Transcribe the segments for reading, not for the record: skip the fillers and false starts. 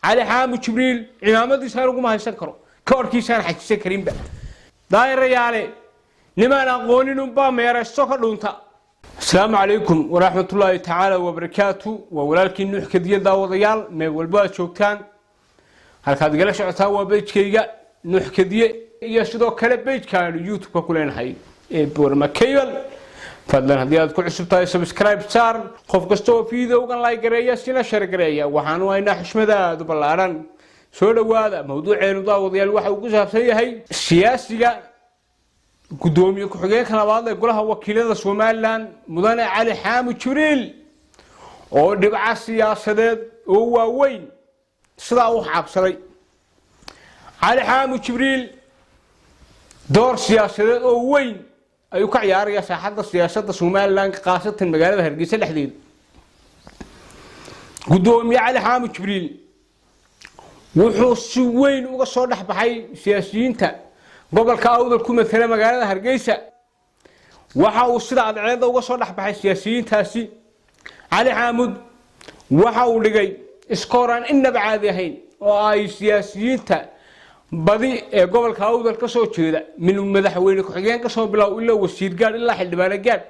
علي حامد جبريل عمامتي سارقوا ما هيسكروا كوركي سان حكي كريم بقى داير ريالي لما نقولين بام يا السكر دونتا. السلام عليكم ورحمة الله تعالى وبركاته وولكن نحكي ديال داوديال ما والبا شوكان هالكاد قال شعتها وبيج كيجا نحكي ديال يشدو كلا بيج كان يوتيوب كلنا هاي بورما كيل فضلا هدي aad ku cusubtahay subscribe saar qof kasto fiidowgan like gareeya sina share gareeya waxaan wayna xushmadaadu balaaran soo dhawaada mawduuceenu daawadayaal waxa uu ku saabsan yahay siyaasiga gudoomiye ku xigeenka labaad ee golaha wakiilada Soomaaliland mudane Cali Xaamud Jibriil oo dhibca siyaasadeed oo waaweyn sida uu xabsaday Cali Xaamud Jibriil door siyaasadeed oo weyn ayuu ka ciyaaraya saaxadda siyaasadda Soomaaliland qaasatan magaalada Hargeysa dhexdeeda gudoomiye Cali Xaamud Jibriil wuxuu si weyn uga soo dhaxbaxay siyaasiyiinta gobolka awdal ku matala magaalada Hargeysa waxa uu sida cadceed uga soo dhaxbaxay siyaasiyiintaasi Cali Xaamud waxa uu dhigay iskooraan inaba caadi ahayn oo ay siyaasiyiinta badi ee gobolka awdal ka soo jeeda min madaxweyne ku xigeen ka soo bilow ilaa wasiir gaar ilaa xildhibaan gaar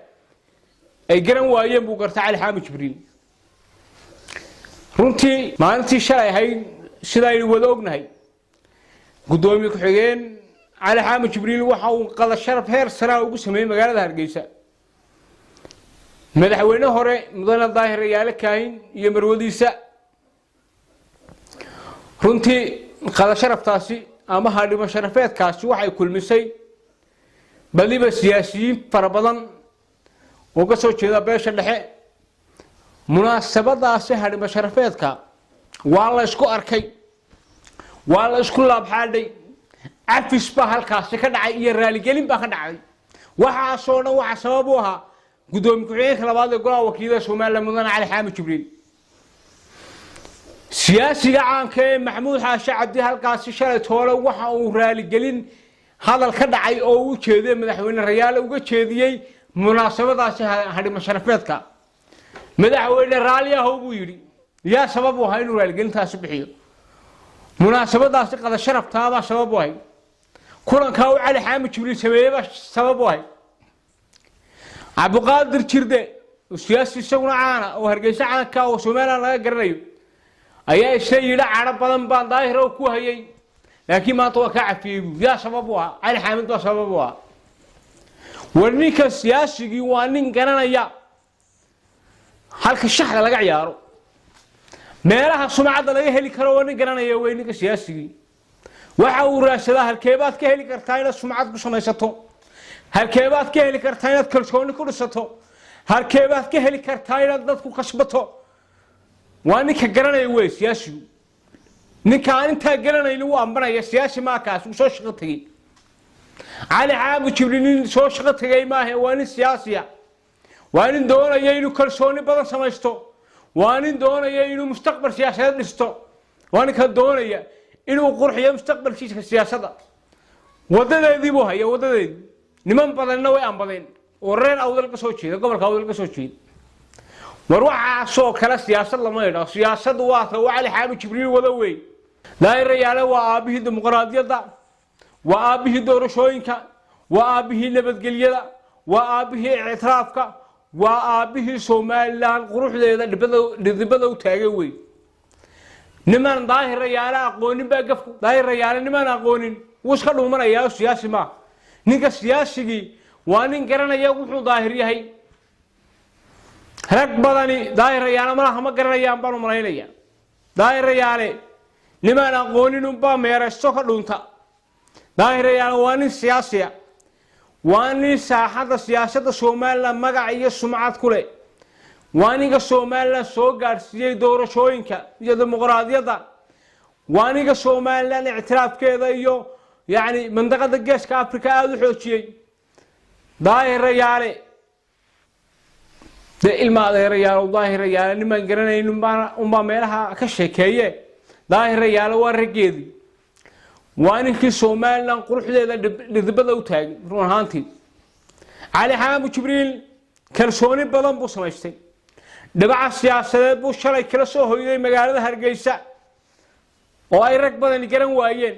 ay garan waayeen buu gartay Cali Xaamud Jibriil runtii maalintii shalay ahayd sida ay wada ognahay gudoomiye ku xigeen Cali Xaamud Jibriil waxa uu qada sharaf heer sare ugu sameeyay magaalada Hargeysa madaxweyne hore mudane Daahir Yaale Kaahin iyo marwadiisa runtii qada sharaftaasi ama hadhimo sharafeedkaasi waxay kulmisay baliba siyaasiyiin fara badan oo ka soo jeeda beesha dhexe munaasabadaasi hadhimo sharafeedka waa la isku arkay waa la isku laabxaadhay afis ba halkaasi ka dhacay iyo raali gelin ba ka dhacay waxa soo dhan waxa sabab u ahaa gudoomiye ku xigeenka labaad ee golaha wakiilada Soomaaliland mudane Cali Xaamud Jibriil siyaasiga caanka ee Maxamuud Xaashi Cabdi halkaasi shalay toole waxa uu raali gelin hadal ka dhacay oo uu jeeday madaxweyne Rayaale uga jeediyay munaasabadaasi hadhimo sharafeedka madaxweyne Raali ah uu yiri yaa sabab u ahaa inuu raali gelintaasi bixiyo munaasabadaasi qada sharaftaada sabab u ahaa kulanka uu Cali Xaamud Jibriil sameeyay sabab u ahaa Cabdiqaadir Jirde siyaasi isaguna caana oo Hargeysa caanka oo Soomaaliland laga garanayo ayaa shay ila carab badan baan daahir oo ku hayay laakiin maanta waa ka cafiyay yaa sabab u ah Cali Xaamud waa sabab u ah warninka siyaasigii waa nin garanaya halka shaxda laga ciyaaro meelaha sumcadda laga heli karo waa nin garanaya weyninka siyaasigii waxa uu raashadaa halkeebaad ka heli kartaa inaad sumcad ku samaysato halkeebaad ka heli kartaa inaad kalsooni ku dhisato halkeebaad ka heli kartaa inaad dadku kasbato waa ninka garanaya way siyaasigu ninka inta garanayna uu ambanaya siyaasi ma kaas uu soo shaqo tagay Cali Xaamud Jibriil soo shaqo tagay ma aha waa nin siyaasiya waa nin doonaya inuu kalsooni badan samaysto waa nin doonaya inuu mustaqbal siyaasadeed dhisto waa ninka doonaya inuu qurxiyo mustaqbalkiisa siyaasadda wadadeedii buu haya wadadeedii niman badanna way ambadeen oo reer awdal ka soo jeeda gobolka awdal ka soo jeeda waxa soo kala siyaasad lama yiraahdo siyaasadu waa ta Cali Xaamud Jibriil wada weey Daahir Yaale waa aabihii dimuqraadiyadda waa aabihii doorashooyinka waa aabihii nabadgelyada waa aabihii ictiraafka waa aabihii Soomaaliland quruxdeeda dibada u taagay weey niman Daahir Yaale aqoonin ba gafku Daahir Yaale niman aqoonin wuu iska dhuumanaya siyaasi ma ninka siyaasigii waa nin garanaya wuxuu daahir yahay rag badani Daahir Yaale ma garanayaan baan u maleynaya Daahir Yaale niman aqoonin ba meerasto ka dhunta Daahir Yaale waa nin siyaasiya waa nin saaxadda siyaasadda Soomaaliland magac iyo sumcad ku leh waa ninka Soomaaliland soo gaarsiiyay doorashooyinka iyo dimuqraadiyadda waa ninka Soomaaliland ictiraafkeeda iyo yani mandaqada geeska Afrika aad u xoojiyay Daahir Yaale ilma Daahir Yaale niman garanaynin baa meelaha ka sheekeeye Daahir Yaale waa rageedii waa ninkii Soomaaliland quruxdeeda dibada u taagay run ahaantii Cali Xaamud Jibriil kalsooni badan buu samaystay dhibca siyaasadeed buu shalay kala soo hoyday magaalada Hargeysa oo ay rag badan garan waayeen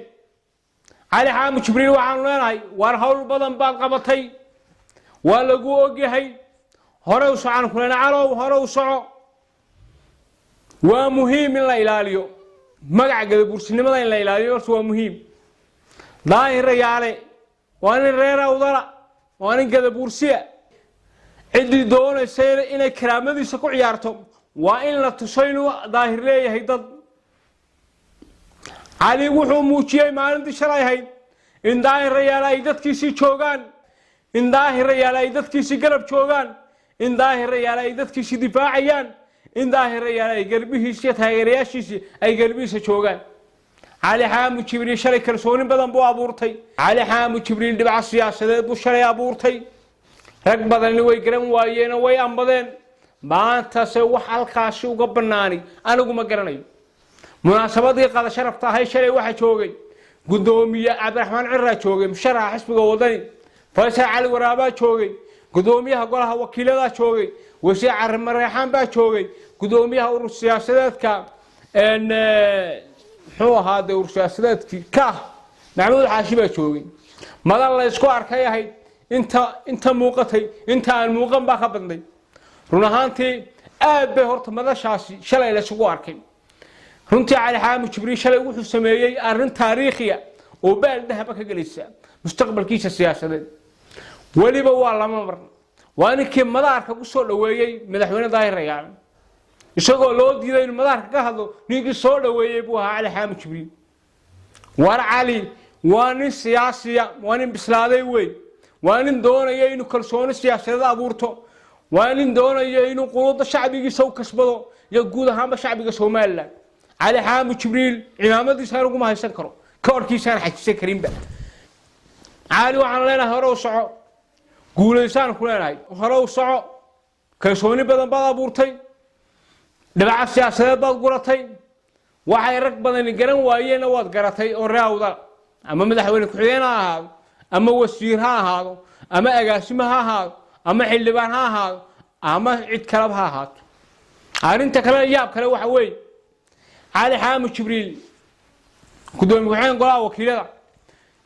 cali xaamud jibriil waxaan leenahay war hawl badan baad qabatay waa lagu ogyahay hore u socon kulana calow hore u soco waa muhiim in la ilaaliyo magaca gadabuursinimada in la ilaaliyo waa muhiim daahir yaale waa in reer awdala waa in gadabuursiya cidii doonaysa inay karaamadiisa ku ciyaarto waa in la tuso inuu daahir leeyahay dad cali wuxuu muujiyay maalintii shalay ahayd in daahir yaale ay dadkiisii joogaan in daahir yaale ay dadkiisii garab joogaan in daahir yaale ay dadkiisii difaacayaan in daahir yaale ay garbihiisa taageerayaashiisa ay garbihiisa joogaan cali xaamud jibriil shalay kalsooni badan buu abuurtay cali xaamud jibriil dhibca siyaasadeed buu shalay abuurtay rag badan way garan waayeen way ambadeen maanta se wax halkaasi uga banaani anigu ma garanayo munaasabadii qada sharafta ahay shalay waxa joogay gudoomiye cabdiraxmaan cirra joogay musharaxa xisbiga wadani faysal cali waraaba joogay gudoomiyaha golaha wakiilada joogay wasiir carimo reexaan baa joogay gudoomiyaha urur siyaasadeedka muxuu ahaa urur siyaasadeedkii ka maxamuud xaashi baa joogay madal la isku arkay ahayd inta muuqatay inta aan muuqan baa ka badnay run ahaantii aad bay horta madashaasi shalay la isugu arkay runtii cali xaamud jibriil shalay wuxuu sameeyay arrin taariikhiya oo baal dahaba ka galaysa mustaqbalkiisa siyaasadeed waliba waa lama mar waa ninkii madaarka ku soo dhaweeyay madaxweyne daahir yaale isagoo loo diiday inuu madaarka ka hadlo ninkii soo dhaweeyay buu ahaa cali xaamud jibriil war cali waa nin siyaasiya waa nin bislaaday wey waa nin doonaya inuu kalsooni siyaasadeed abuurto waa nin doonaya inuu quluubda shacbigiisa u kasbado iyo guud ahaanba shacbiga Soomaaliland cali xaamud jibriil ciidamadiisa lagu ma haysan karo ka horkiisaan xajisan karinba cali waxaan leenahay hore u soco guuleysaan ku leenahay hore u soco kalsooni badan baad abuurtay dhibca siyaasadeed baad guratay waxay rag badan garan waayeen waad garatay oo raawda ama madaxweyne ku xigeen ha ahaado ama wasiir ha ahaado ama agaasimo ha ahaado ama xildhibaan ha ahaado ama cid kale ha ahaato arinta kale yaab kale waxa weey cali xaamud jibriil gudoomiye ku-xigeen golaha wakiilada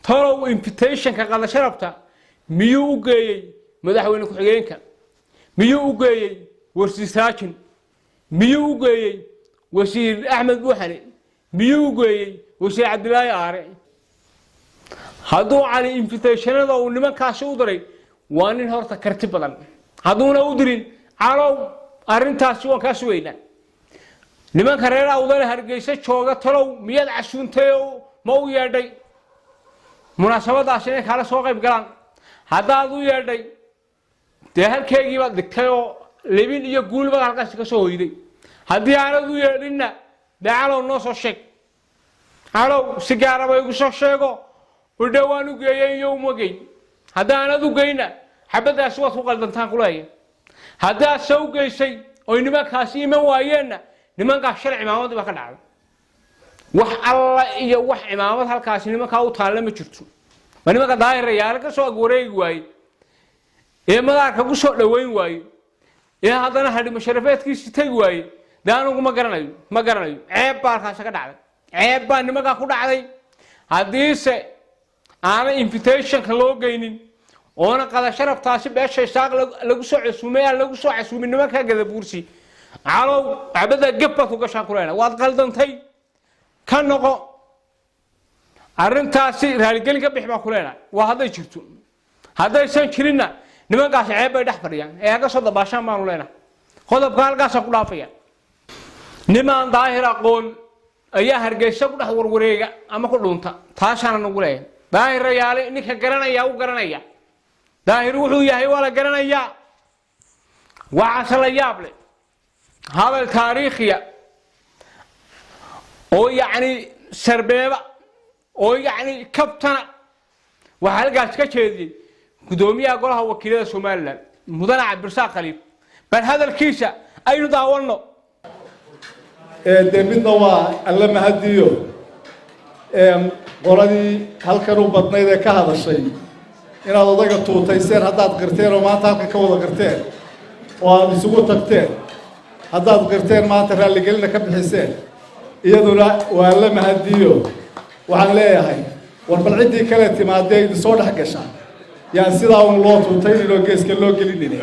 talow invitationka qada sharafta miyuu u geeyay madaxweyne ku-xigeenka miyuu u geeyay wasiir saajin miyuu u geeyay wasiir axmed buuxane miyuu u geeyay wasiir cabdilaahi aare hadduu cali invitationada uu nimankaasi u diray waa nin horta karti badan hadduuna u dirin calow arrintaasi waan kaa sugaynaa nimanka reer awdal hargeysa jooga talow miyaad casuuntay oo ma u yeedhay munaasabadaas inay kala soo qayb galaan haddaad u yeedhay dee halkeegii baad dhigtay oo lebin iyo guulba halkaasi ka soo hoyday haddii aanad u yeedhinna dee calow noo soo sheeg calow si gaaraba igu soo sheego u dhowaan u geeyay iyo uma geyn haddaanad u geyna xabadaasi waad ku qaldantaan kuleeya haddaad soo geysay oo nimankaasi iman waayeenna nimankaas sharci cimaamad baa ka dhacday wax alla iyo wax cimaamad halkaasi nimanka u taalla ma jirto ma nimanka daahir yaale ka soo wareegi waayey ee madaarka ku soo dhaweyn waayey ee haddana hadhimo sharafeedkiisii tagi waayey dee anigu ma garanayo ceeb baa halkaasi ka dhacday ceeb baa nimankaa ku dhacday haddiise aana invitationka loo geynin oona qada sharaftaasi beesha isaaq lagu soo casuumay lagu soo casuumay nimanka gadabuursi calow abada gabba ku gashaan kuleena waad qaldantay ka noqo arrintaasi raaligelin ka bixi baa kuleena waa haday jirto hadaysan jirinna nimankaas ceeb bay dhex fadhiyaan ee ka soo dabaashaan baan leena qodobka halkaas ku dhaafaya niman daahir aqoon ayaa hargeysa ku dhex warwareega ama ku dhunta taasana nagu leeyahay daahir yaale ninka garanaya u garanaya daahir wuxuu yahay wala garanaya waa asal yaab leh هذا التاريخية أو يعني سربيبة أو يعني كابتن وهالقى كذي قدومية أقولها وكيلة سوماليلاند مدن عبد الرزاق خليل بل هذا الكيسة أين داولنا دمنا وعلم هديو قرادي هل كانوا بطني ذا كهذا الشيء إن هذا ضيق توتيسير هذا قرتين وما تاك كوضا قرتين وبيسوقوا تقتين هذا قرتين ما ترى اللي قلنا كم حسين iyaduna waa la mahadiyo waxaan leeyahay war bal ciddii kale timaadee idin soo dhex gasha yaan sidaa un loo tuutayniloo geeska loo gelinine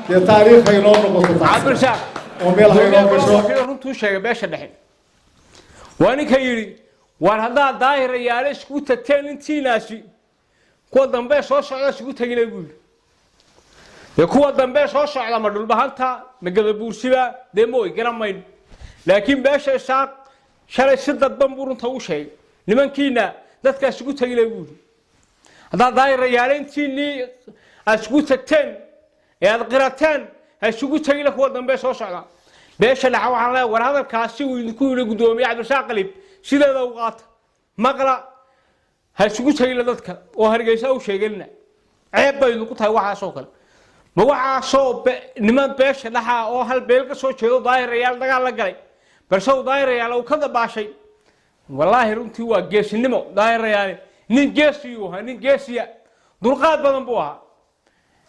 dee taariikhay noo noqoto cabdirasaaq oo meel haynoo gasho runtuu sheegay beesha dhexe waa ninka yidhi war haddaad daahir ayaale iskugu tagteen intiinaasi kuwa dambe soo socda isugu tegina buu yidhi dee kuwa dambe soo socda ma dhulbahanta ma gadabuursiba dee ma way garan mayno laakiin beesha isaaq shalay si dadban buu runta u sheegay nimankiina dadka isugu tegina buu yidhi haddaad daahir ayaale intiinii aad isugu tagteen ee aad qirateen ha isugu tegina kuwa dambe soo socda beesha dhexe waxaan leeyahay war hadalkaasi uu idinku yidhi guddoomiye cabdirasaaq qalib sideeda u qaata maqla ha isugu tegina dadka oo hargeysa u sheeganina ceeb bay idinku tahay waxaasoo kale ma waxaasoo niman beesha dhexa oo hal beel ka soo jeedo daahirayaal dagaal la galay balse uu daahirayaal uu ka dabaashay wallaahi runtii waa geesinimo daahirayaal nin geesiyuu ahaa nin geesiya dulqaad badan buu ahaa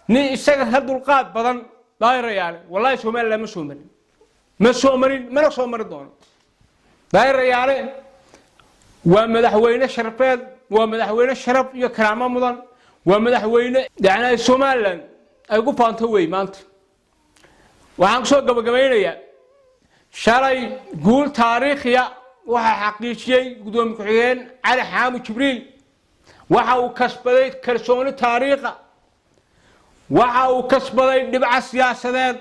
nin isaga ka dulqaad badan daahirayaal wallaahi Soomaaliland ma soo marin mana soo mari doono daahirayaal waa madaxweyne sharafeed waa madaxweyne sharaf iyo karaamo mudan waa madaxweyne yacni Soomaaliland ay ku faanto way maanta waxaan soo gabagabeynayaa shalay guul taariikhiya waxa xaqiijiyay gudoomiye ku-xigeen Cali Xaamud Jibriil waxa uu kasbaday kalsooni taariikha waxa uu kasbaday dhibca siyaasadeed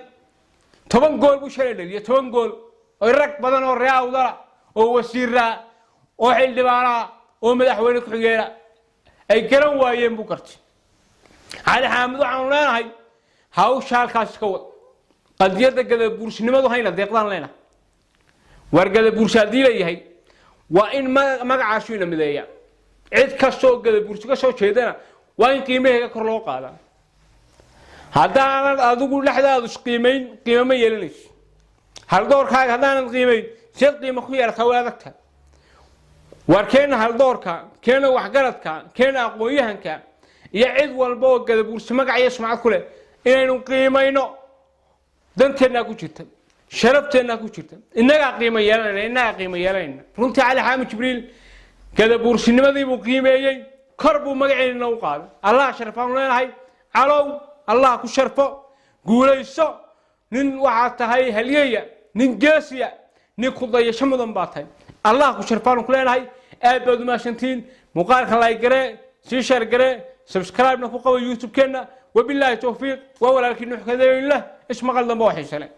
10 gool buu shalay dhaliyay 10 gool oo rag badan oo reawdala oo wasiira oo xildhibaana oo madaxweyne ku-xigeen ay garan waayeen buu kartay Cali Xaamud waxaan leenahay hawsha halkaas ka wad qadiyada gadabuursinimadu hayna deeqdaan leenahay war gadabuursadii leeyahay waa in magacaas uu mideeyaa cid kastoo gadabuursi ka soo jeedana waa in qiimaheega kor loo qaadaa haddaan adigu dhaxdaadu qiimeyn qiimo ma yeelanayso hal doorkaaga haddaan qiimeyn si qiimo ku yeelka waadagta warkeena hal doorka keena waxgaradka keena aqoon-yahanka iyo cid walba oo gadabuursi magac iyo sumcad ku leh inaynu qiimayno danteena ku jirta sharafteena ku jirta inaga qiimo yeelanayna runtii Cali Xaamud Jibriil gadabuursinimadi buu qiimeeyay kor buu magaceena u qaaday Allah sharafaan leenahay calow Allah ku sharfo guulayso nin waxa tahay halyeeya nin geesiya nin ku dayasho mudan baa tahay Allah ku sharfaan ku leenahay aad baad ma shantiin muuqaalka like gare si share gare subscribe na ku qabo YouTube keena wabillahi tawfiiq wa walaalkiin nuxkadeeyna ismaqal dambe waxay shalay